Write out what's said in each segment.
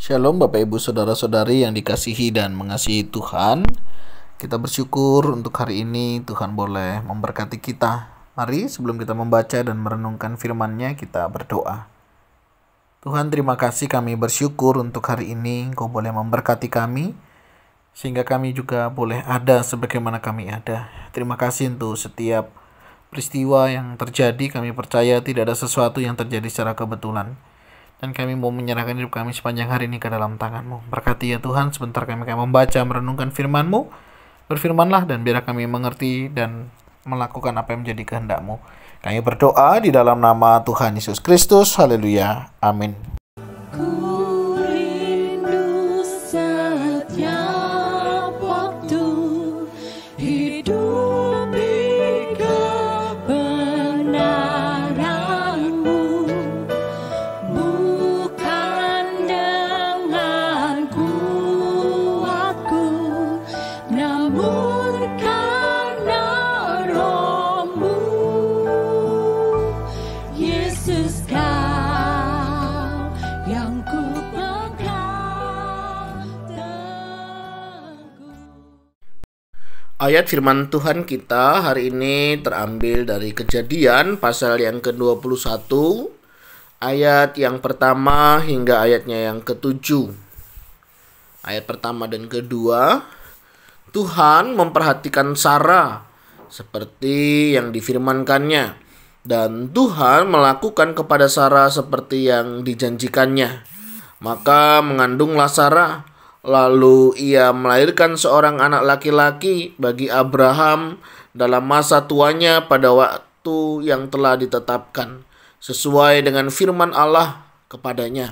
Shalom Bapak Ibu Saudara-saudari yang dikasihi dan mengasihi Tuhan. Kita bersyukur untuk hari ini Tuhan boleh memberkati kita. Mari sebelum kita membaca dan merenungkan firman-Nya kita berdoa. Tuhan, terima kasih, kami bersyukur untuk hari ini Engkau boleh memberkati kami sehingga kami juga boleh ada sebagaimana kami ada. Terima kasih untuk setiap peristiwa yang terjadi. Kami percaya tidak ada sesuatu yang terjadi secara kebetulan. Dan kami mau menyerahkan hidup kami sepanjang hari ini ke dalam tangan-Mu. Berkati ya Tuhan, sebentar kami akan membaca, merenungkan firman-Mu. Berfirmanlah dan biar kami mengerti dan melakukan apa yang menjadi kehendak-Mu. Kami berdoa di dalam nama Tuhan Yesus Kristus. Haleluya. Amin. Ayat firman Tuhan kita hari ini terambil dari Kejadian pasal yang ke-21, ayat yang pertama hingga ayatnya yang ke-7. Ayat pertama dan kedua, Tuhan memperhatikan Sarah seperti yang difirmankannya, dan Tuhan melakukan kepada Sarah seperti yang dijanjikannya. Maka mengandunglah Sarah. Lalu ia melahirkan seorang anak laki-laki bagi Abraham dalam masa tuanya pada waktu yang telah ditetapkan, sesuai dengan firman Allah kepadanya.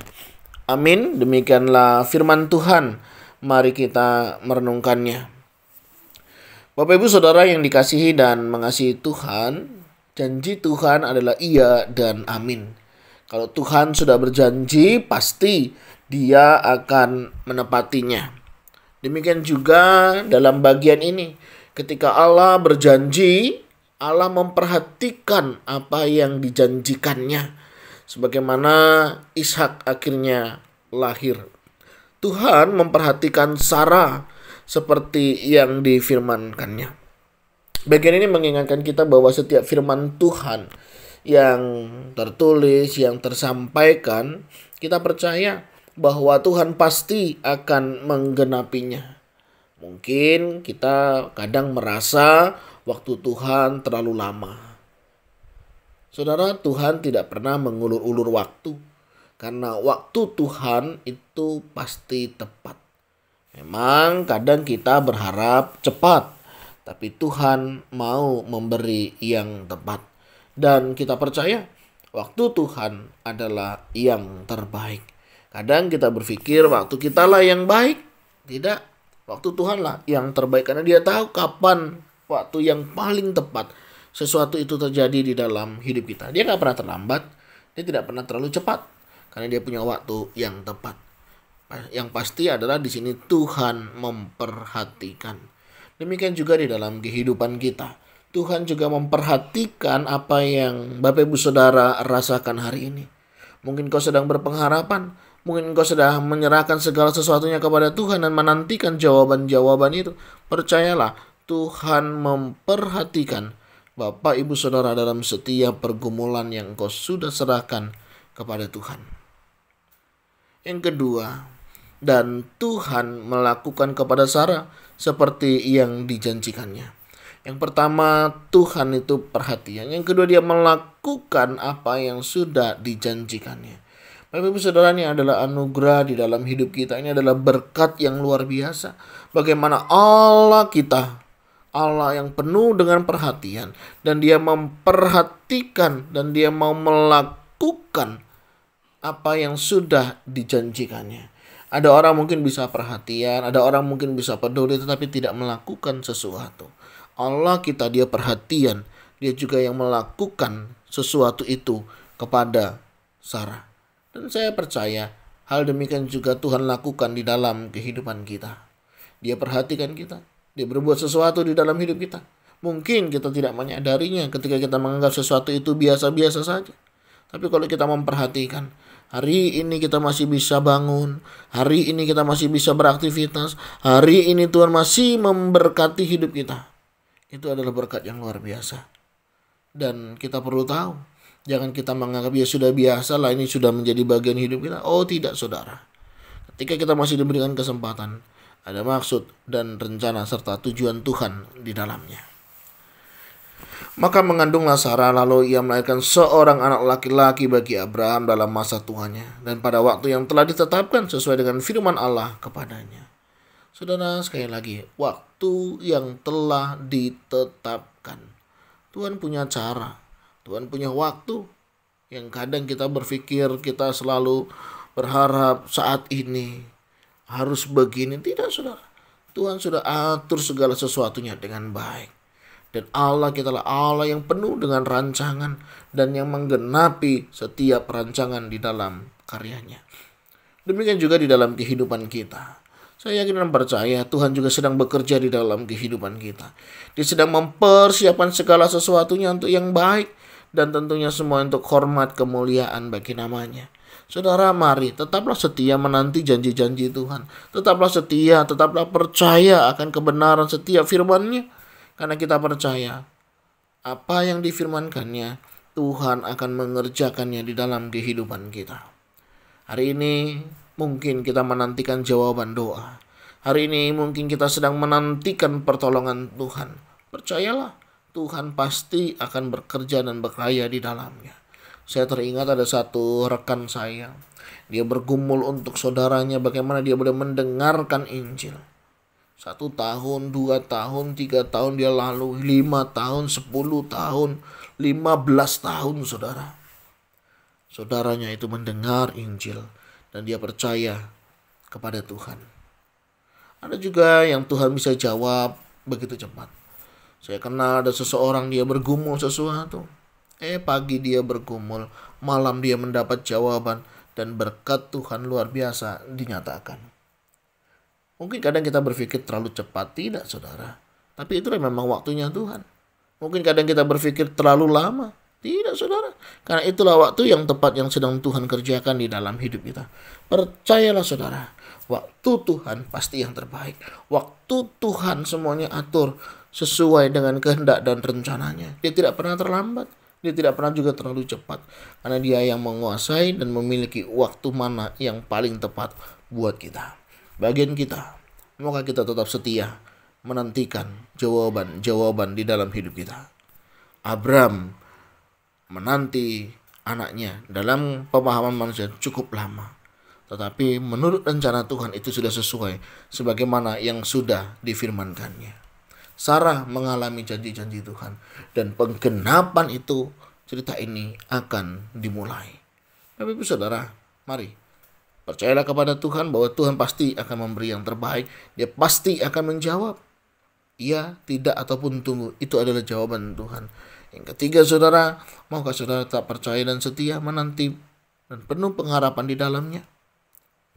Amin. Demikianlah firman Tuhan. Mari kita merenungkannya. Bapak Ibu Saudara yang dikasihi dan mengasihi Tuhan, janji Tuhan adalah iya dan amin. Kalau Tuhan sudah berjanji, pasti Dia akan menepatinya. Demikian juga dalam bagian ini, ketika Allah berjanji, Allah memperhatikan apa yang dijanjikannya. Sebagaimana Ishak akhirnya lahir. Tuhan memperhatikan Sarah seperti yang difirmankannya. Bagian ini mengingatkan kita bahwa setiap firman Tuhan yang tertulis, yang tersampaikan, kita percaya bahwa Tuhan pasti akan menggenapinya. Mungkin kita kadang merasa waktu Tuhan terlalu lama. Saudara, Tuhan tidak pernah mengulur-ulur waktu, karena waktu Tuhan itu pasti tepat. Memang kadang kita berharap cepat, tapi Tuhan mau memberi yang tepat. Dan kita percaya waktu Tuhan adalah yang terbaik. Kadang kita berpikir waktu kita lah yang baik. Tidak, waktu Tuhan lah yang terbaik. Karena Dia tahu kapan waktu yang paling tepat sesuatu itu terjadi di dalam hidup kita. Dia gak pernah terlambat. Dia tidak pernah terlalu cepat. Karena Dia punya waktu yang tepat. Yang pasti adalah di sini Tuhan memperhatikan. Demikian juga di dalam kehidupan kita. Tuhan juga memperhatikan apa yang Bapak Ibu Saudara rasakan hari ini. Mungkin kau sedang berpengharapan. Mungkin engkau sudah menyerahkan segala sesuatunya kepada Tuhan dan menantikan jawaban-jawaban itu. Percayalah, Tuhan memperhatikan Bapak Ibu Saudara dalam setiap pergumulan yang engkau sudah serahkan kepada Tuhan. Yang kedua, dan Tuhan melakukan kepada Sarah seperti yang dijanjikannya. Yang pertama, Tuhan itu perhatian. Yang kedua, Dia melakukan apa yang sudah dijanjikannya. Bapak Ibu Saudara, ini adalah anugerah di dalam hidup kita. Ini adalah berkat yang luar biasa. Bagaimana Allah kita, Allah yang penuh dengan perhatian, dan Dia memperhatikan dan Dia mau melakukan apa yang sudah dijanjikannya. Ada orang mungkin bisa perhatian, ada orang mungkin bisa peduli, tetapi tidak melakukan sesuatu. Allah kita, Dia perhatian, Dia juga yang melakukan sesuatu itu kepada Sarah. Dan saya percaya hal demikian juga Tuhan lakukan di dalam kehidupan kita. Dia perhatikan kita. Dia berbuat sesuatu di dalam hidup kita. Mungkin kita tidak menyadarinya ketika kita menganggap sesuatu itu biasa-biasa saja. Tapi kalau kita memperhatikan, hari ini kita masih bisa bangun, hari ini kita masih bisa beraktivitas, hari ini Tuhan masih memberkati hidup kita. Itu adalah berkat yang luar biasa. Dan kita perlu tahu, jangan kita menganggap ya sudah biasa lah, ini sudah menjadi bagian hidup kita. Oh tidak, saudara. Ketika kita masih diberikan kesempatan, ada maksud dan rencana serta tujuan Tuhan di dalamnya. Maka mengandunglah Sarah, lalu ia melahirkan seorang anak laki-laki bagi Abraham dalam masa tuanya, dan pada waktu yang telah ditetapkan sesuai dengan firman Allah kepadanya. Saudara, sekali lagi, waktu yang telah ditetapkan. Tuhan punya cara, Tuhan punya waktu. Yang kadang kita berpikir, kita selalu berharap saat ini harus begini. Tidak, saudara. Tuhan sudah atur segala sesuatunya dengan baik. Dan Allah, kita adalah Allah yang penuh dengan rancangan dan yang menggenapi setiap rancangan di dalam karyanya. Demikian juga di dalam kehidupan kita. Saya yakin dan percaya Tuhan juga sedang bekerja di dalam kehidupan kita. Dia sedang mempersiapkan segala sesuatunya untuk yang baik, dan tentunya semua untuk hormat kemuliaan bagi namanya. Saudara, mari tetaplah setia menanti janji-janji Tuhan. Tetaplah setia, tetaplah percaya akan kebenaran setiap firman-Nya. Karena kita percaya apa yang difirmankannya, Tuhan akan mengerjakannya di dalam kehidupan kita. Hari ini mungkin kita menantikan jawaban doa. Hari ini mungkin kita sedang menantikan pertolongan Tuhan. Percayalah, Tuhan pasti akan bekerja dan berkarya di dalamnya. Saya teringat ada satu rekan saya. Dia bergumul untuk saudaranya bagaimana dia boleh mendengarkan Injil. 1 tahun, 2 tahun, 3 tahun dia lalu, 5 tahun, 10 tahun, 15 tahun, saudara. Saudaranya itu mendengar Injil dan dia percaya kepada Tuhan. Ada juga yang Tuhan bisa jawab begitu cepat. Saya kenal ada seseorang, dia bergumul sesuatu. Pagi dia bergumul, malam dia mendapat jawaban, dan berkat Tuhan luar biasa dinyatakan. Mungkin kadang kita berpikir terlalu cepat. Tidak, saudara. Tapi itulah memang waktunya Tuhan. Mungkin kadang kita berpikir terlalu lama. Tidak, saudara. Karena itulah waktu yang tepat yang sedang Tuhan kerjakan di dalam hidup kita. Percayalah, saudara. Waktu Tuhan pasti yang terbaik. Waktu Tuhan semuanya atur sesuai dengan kehendak dan rencananya. Dia tidak pernah terlambat. Dia tidak pernah juga terlalu cepat. Karena dia yang menguasai dan memiliki waktu mana yang paling tepat buat kita. Bagian kita, semoga kita tetap setia menantikan jawaban-jawaban di dalam hidup kita. Abraham menanti anaknya dalam pemahaman manusia cukup lama. Tetapi menurut rencana Tuhan itu sudah sesuai sebagaimana yang sudah difirmankannya. Sarah mengalami janji-janji Tuhan. Dan penggenapan itu, cerita ini akan dimulai. Bapak Ibu Saudara, mari percayalah kepada Tuhan bahwa Tuhan pasti akan memberi yang terbaik. Dia pasti akan menjawab. Iya, tidak, ataupun tunggu. Itu adalah jawaban Tuhan. Yang ketiga, saudara, maukah saudara tetap percaya dan setia menanti dan penuh pengharapan di dalamnya?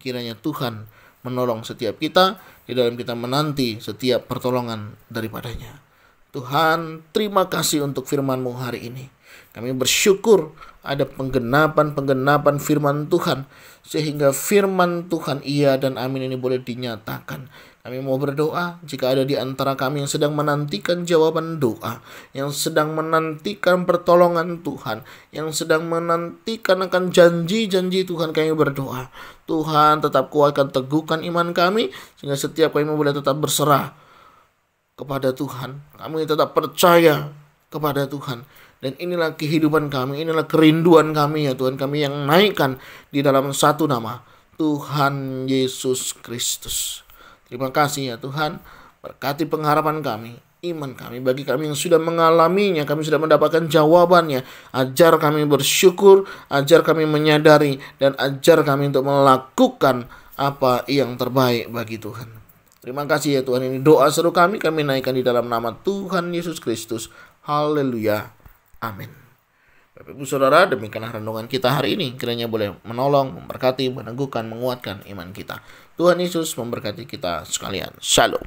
Kiranya Tuhan menolong setiap kita di dalam kita menanti setiap pertolongan daripadanya. Tuhan, terima kasih untuk firman-Mu hari ini. Kami bersyukur ada penggenapan firman Tuhan, sehingga firman Tuhan iya dan amin ini boleh dinyatakan. Kami mau berdoa jika ada di antara kami yang sedang menantikan jawaban doa, yang sedang menantikan pertolongan Tuhan, yang sedang menantikan akan janji-janji Tuhan, kami berdoa. Tuhan tetap kuatkan, teguhkan iman kami, sehingga setiap kami boleh tetap berserah kepada Tuhan. Kami tetap percaya kepada Tuhan. Dan inilah kehidupan kami, inilah kerinduan kami ya Tuhan. Kami yang naikkan di dalam satu nama, Tuhan Yesus Kristus. Terima kasih ya Tuhan. Berkati pengharapan kami, iman kami. Bagi kami yang sudah mengalaminya, kami sudah mendapatkan jawabannya. Ajar kami bersyukur, ajar kami menyadari, dan ajar kami untuk melakukan apa yang terbaik bagi Tuhan. Terima kasih ya Tuhan. Ini doa seru kami naikkan di dalam nama Tuhan Yesus Kristus. Haleluya. Amin. Bapak Ibu Saudara, demikianlah renungan kita hari ini. Kiranya boleh menolong, memberkati, meneguhkan, menguatkan iman kita. Tuhan Yesus memberkati kita sekalian. Shalom.